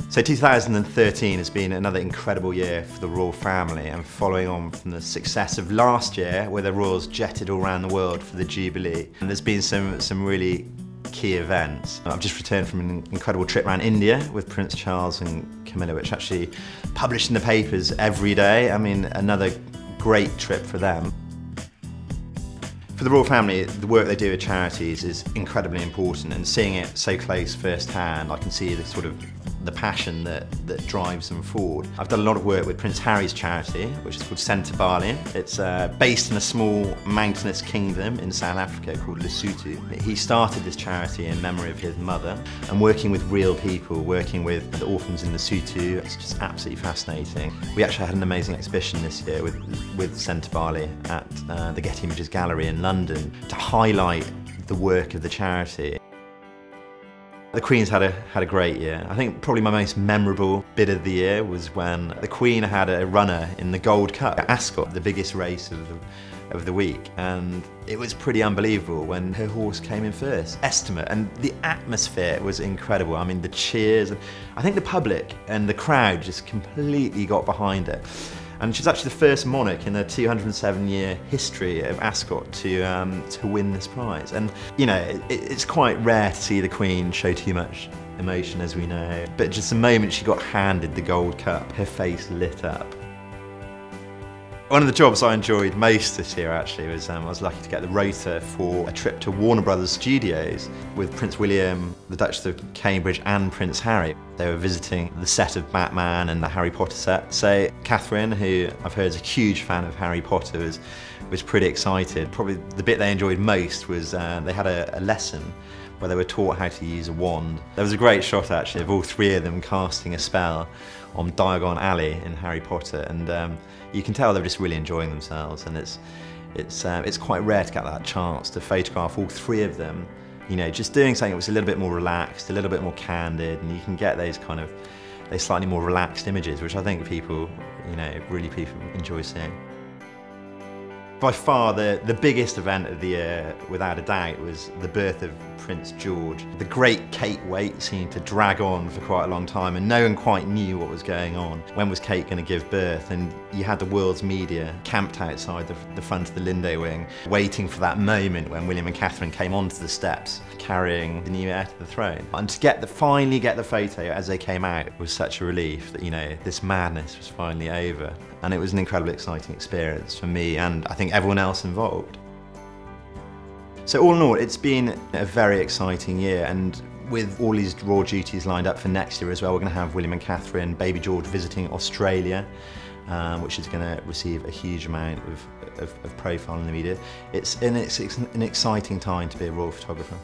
So 2013 has been another incredible year for the royal family, and following on from the success of last year where the royals jetted all around the world for the Jubilee. And there's been some really key events. I've just returned from an incredible trip around India with Prince Charles and Camilla, which actually published in the papers every day. I mean, another great trip for them. For the royal family, the work they do with charities is incredibly important, and seeing it so close firsthand, I can see the passion that drives them forward. I've done a lot of work with Prince Harry's charity, which is called Centre Bali. It's based in a small mountainous kingdom in South Africa called Lesotho. He started this charity in memory of his mother, and working with real people, working with the orphans in Lesotho, it's just absolutely fascinating. We actually had an amazing exhibition this year with Centre Bali at the Getty Images gallery in London to highlight the work of the charity. The Queen's had a great year. I think probably my most memorable bit of the year was when the Queen had a runner in the Gold Cup at Ascot, the biggest race of the week, and it was pretty unbelievable when her horse came in first, Estimate, and the atmosphere was incredible. I mean, the cheers, I think the public and the crowd just completely got behind it. And she's actually the first monarch in the 207-year history of Ascot to win this prize. And you know, it's quite rare to see the Queen show too much emotion, as we know. But just the moment she got handed the Gold Cup, her face lit up. One of the jobs I enjoyed most this year actually was I was lucky to get the rota for a trip to Warner Brothers Studios with Prince William, the Duchess of Cambridge and Prince Harry. They were visiting the set of Batman and the Harry Potter set. So Catherine, who I've heard is a huge fan of Harry Potter, was pretty excited. Probably the bit they enjoyed most was they had a lesson where they were taught how to use a wand. There was a great shot actually of all three of them casting a spell on Diagon Alley in Harry Potter, and you can tell they're just really enjoying themselves, and it's quite rare to get that chance to photograph all three of them, you know, just doing something that was a little bit more relaxed, a little bit more candid, and you can get those slightly more relaxed images, which I think people enjoy seeing. By far the biggest event of the year, without a doubt, was the birth of Prince George. The great Kate wait seemed to drag on for quite a long time, and no one quite knew what was going on. When was Kate going to give birth? And you had the world's media camped outside the front of the Lindo wing, waiting for that moment when William and Catherine came onto the steps, carrying the new heir to the throne. And to finally get the photo as they came out was such a relief that, you know, this madness was finally over. And it was an incredibly exciting experience for me and I think everyone else involved. So all in all, it's been a very exciting year, and with all these royal duties lined up for next year as well, we're going to have William and Catherine, baby George visiting Australia, which is going to receive a huge amount of profile in the media. It's an exciting time to be a royal photographer.